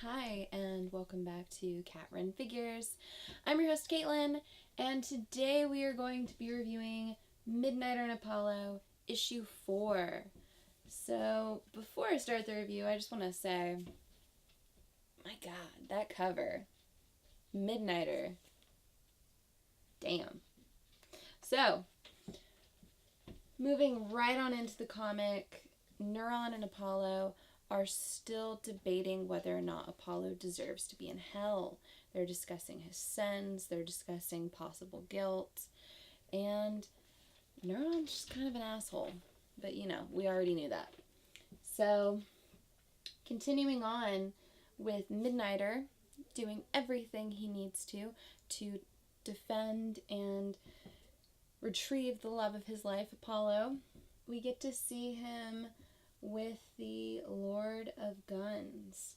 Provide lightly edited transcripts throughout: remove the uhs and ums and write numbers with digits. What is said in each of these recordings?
Hi, and welcome back to Cat Run Figures. I'm your host, Caitlin, and today we are going to be reviewing Midnighter and Apollo, issue 4. So, before I start the review, I just want to say, my god, that cover. Midnighter. Damn. So, moving right on into the comic, Neuron and Apollo are still debating whether or not Apollo deserves to be in hell. They're discussing his sins, they're discussing possible guilt, and Neuron's just kind of an asshole. But we already knew that. So, continuing on with Midnighter doing everything he needs to defend and retrieve the love of his life, Apollo, we get to see him with the Lord of Guns,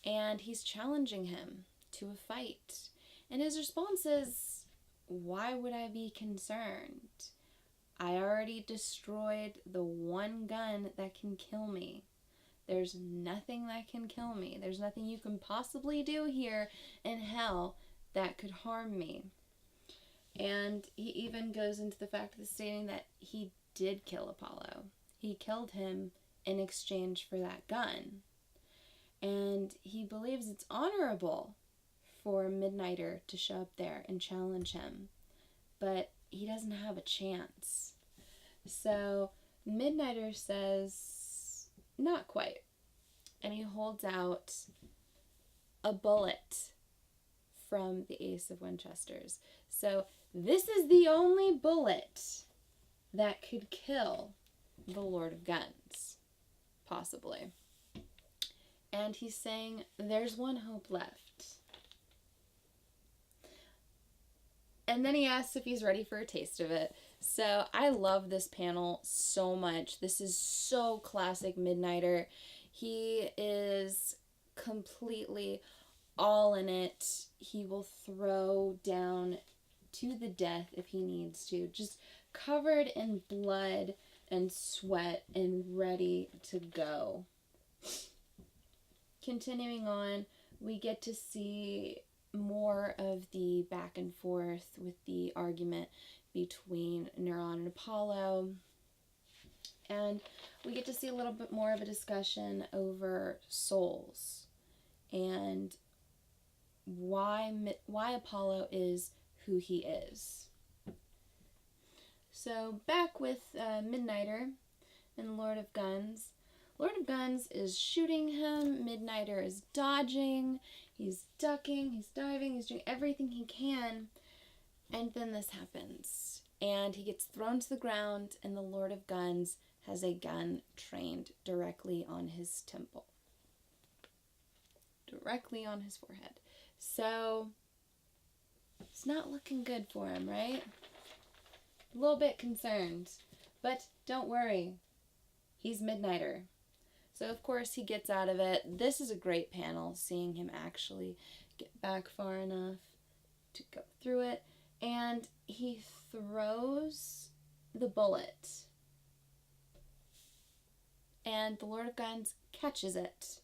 and he's challenging him to a fight. And his response is, why would I be concerned? I already destroyed the one gun that can kill me. There's nothing that can kill me. There's nothing you can possibly do here in hell that could harm me. And he even goes into the fact of stating that he did kill Apollo. He killed him in exchange for that gun. And he believes it's honorable for Midnighter to show up there and challenge him. But he doesn't have a chance. So Midnighter says, not quite. And he holds out a bullet from the Ace of Winchesters. So this is the only bullet that could kill the Lord of Guns. Possibly. And he's saying, there's one hope left. And then he asks if he's ready for a taste of it. So I love this panel so much. This is so classic Midnighter. He is completely all in it. He will throw down to the death if he needs to. Just covered in blood and sweat and ready to go. Continuing on, we get to see more of the back and forth with the argument between Neuron and Apollo. And we get to see a little bit more of a discussion over souls and why Apollo is who he is. So back with Midnighter and Lord of Guns. Lord of Guns is shooting him. Midnighter is dodging. He's ducking. He's diving. He's doing everything he can. And then this happens. And he gets thrown to the ground, and the Lord of Guns has a gun trained directly on his temple. Directly on his forehead. So, it's not looking good for him, right? A little bit concerned. But don't worry. He's Midnighter. So, of course, he gets out of it. This is a great panel, seeing him actually get back far enough to go through it. And he throws the bullet. And the Lord of Guns catches it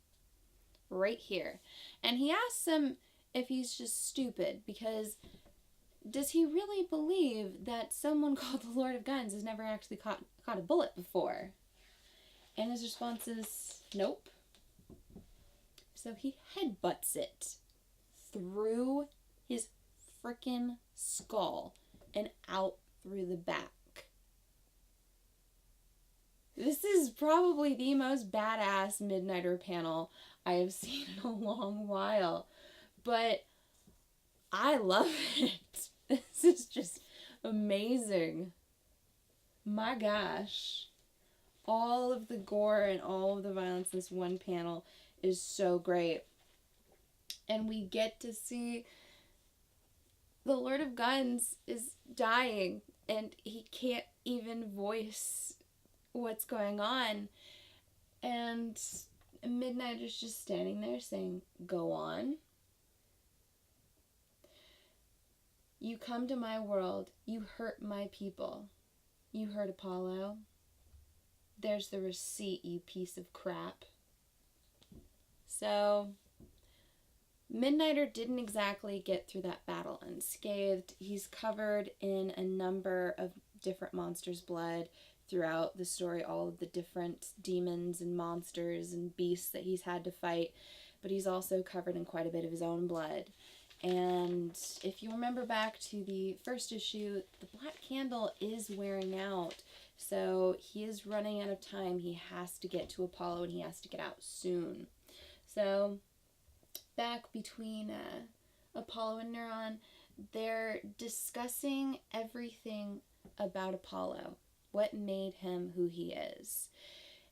right here. And he asks him if he's just stupid, because does he really believe that someone called the Lord of Guns has never actually caught a bullet before? And his response is, nope. So he headbutts it through his frickin' skull and out through the back. This is probably the most badass Midnighter panel I have seen in a long while. But I love it. This is just amazing. My gosh. All of the gore and all of the violence in this one panel is so great. And we get to see the Lord of Guns is dying, and he can't even voice what's going on. And Midnighter's just standing there saying, go on. You come to my world. You hurt my people. You hurt Apollo. There's the receipt, you piece of crap. So, Midnighter didn't exactly get through that battle unscathed. He's covered in a number of different monsters' blood throughout the story, all of the different demons and monsters and beasts that he's had to fight, but he's also covered in quite a bit of his own blood. And if you remember back to the first issue, the Black Candle is wearing out. So he is running out of time. He has to get to Apollo and he has to get out soon. So back between Apollo and Neuron, they're discussing everything about Apollo, what made him who he is.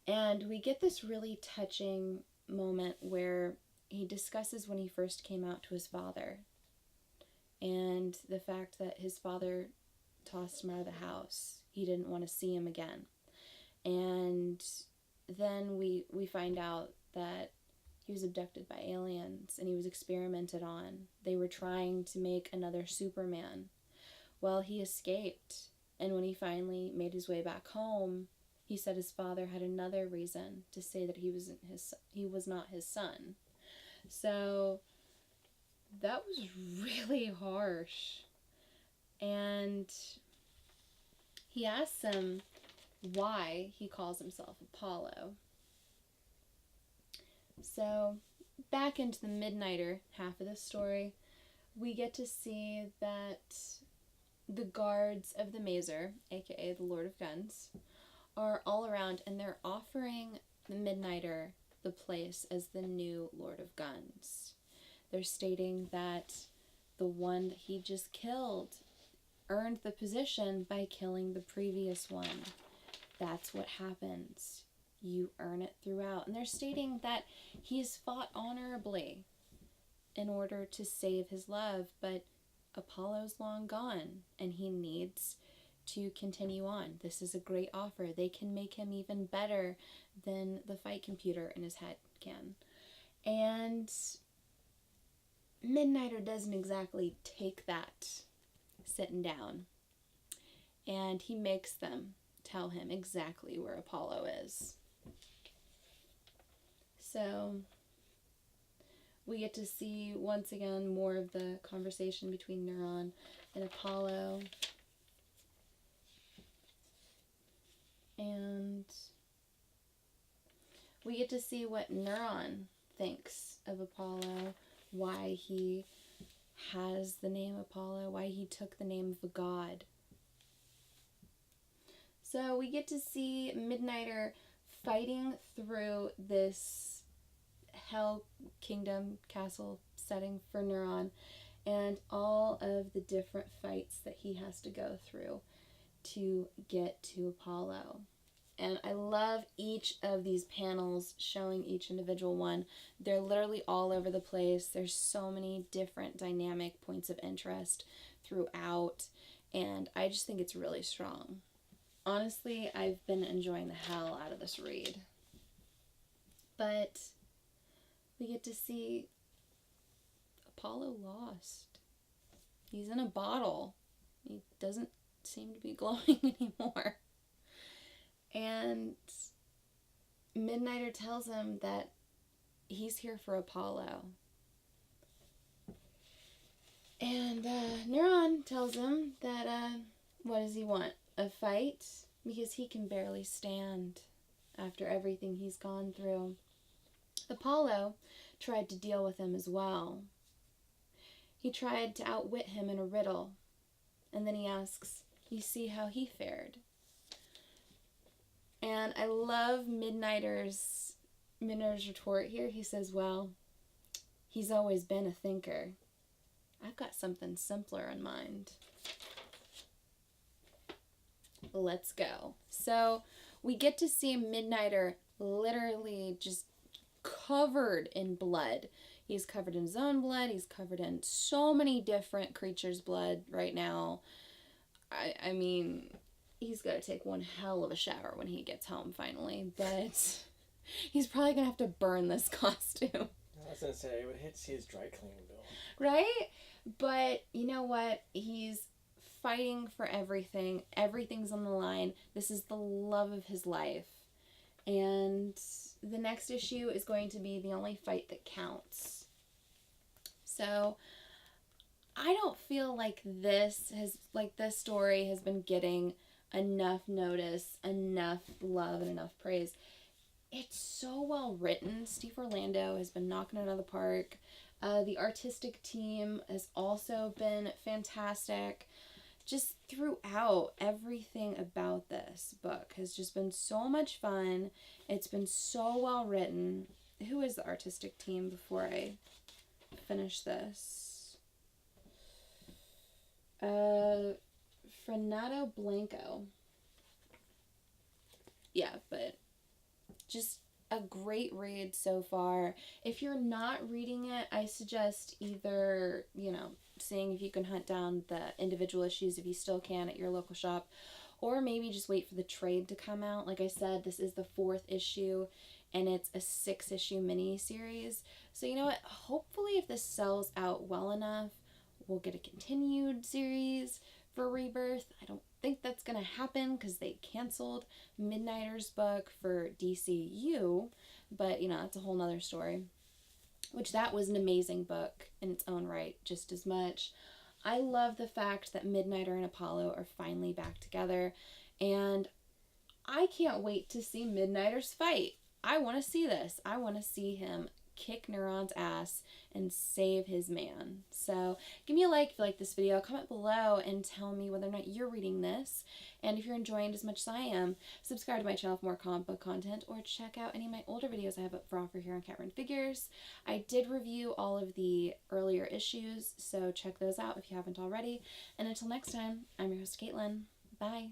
And we get this really touching moment where he discusses when he first came out to his father and the fact that his father tossed him out of the house. He didn't want to see him again. And then we find out that he was abducted by aliens and he was experimented on. They were trying to make another Superman. Well, he escaped. And when he finally made his way back home, he said his father had another reason to say that he was not his son. So that was really harsh. And he asks him why he calls himself Apollo. So back into the Midnighter half of the story, we get to see that the guards of the Mazer, aka the Lord of Guns, are all around and they're offering the Midnighter the place as the new Lord of Guns. They're stating that the one that he just killed earned the position by killing the previous one. That's what happens. You earn it throughout. And they're stating that he's fought honorably in order to save his love, but Apollo's long gone and he needs to continue on. This is a great offer. They can make him even better than the fight computer in his head can. And Midnighter doesn't exactly take that sitting down. And he makes them tell him exactly where Apollo is. So we get to see once again more of the conversation between Neuron and Apollo. And we get to see what Neuron thinks of Apollo, why he has the name Apollo, why he took the name of a god. So we get to see Midnighter fighting through this Hell Kingdom castle setting for Neuron and all of the different fights that he has to go through to get to Apollo. And I love each of these panels showing each individual one. They're literally all over the place. There's so many different dynamic points of interest throughout, and I just think it's really strong. Honestly, I've been enjoying the hell out of this read. But we get to see Apollo lost. He's in a bottle. He doesn't seem to be glowing anymore. And Midnighter tells him that he's here for Apollo. And Neuron tells him that, what does he want? A fight? Because he can barely stand after everything he's gone through. Apollo tried to deal with him as well. He tried to outwit him in a riddle. And then he asks, you see how he fared? And I love Midnighter's retort here. He says, well, he's always been a thinker. I've got something simpler in mind. Let's go. So we get to see Midnighter literally just covered in blood. He's covered in his own blood. He's covered in so many different creatures' blood right now. I mean, he's got to take one hell of a shower when he gets home finally, but he's probably going to have to burn this costume. I was going to say, I would hate to see his dry cleaning bill. Right? But you know what? He's fighting for everything. Everything's on the line. This is the love of his life. And the next issue is going to be the only fight that counts. So I don't feel like this story has been getting enough notice, enough love, and enough praise. It's so well written. Steve Orlando has been knocking it out of the park. The artistic team has also been fantastic. Just throughout, everything about this book has just been so much fun. It's been so well written. Who is the artistic team before I finish this? Frenato Blanco. Yeah, but just a great read so far. If you're not reading it, I suggest either, seeing if you can hunt down the individual issues if you still can at your local shop, or maybe just wait for the trade to come out. Like I said, this is the 4th issue, and it's a 6-issue mini-series. So you know what? Hopefully if this sells out well enough, we'll get a continued series for Rebirth. I don't think that's going to happen because they canceled Midnighter's book for DCU, but that's a whole nother story. Which that was an amazing book in its own right, just as much. I love the fact that Midnighter and Apollo are finally back together, and I can't wait to see Midnighter's fight. I want to see this. I want to see him kick Neuron's ass and save his man. So give me a like if you like this video, comment below and tell me whether or not you're reading this, and if you're enjoying it as much as I am. Subscribe to my channel for more comic book content, or check out any of my older videos I have up for offer here on Cat Figures. I did review all of the earlier issues, so check those out if you haven't already. And until next time, I'm your host Caitlin. Bye.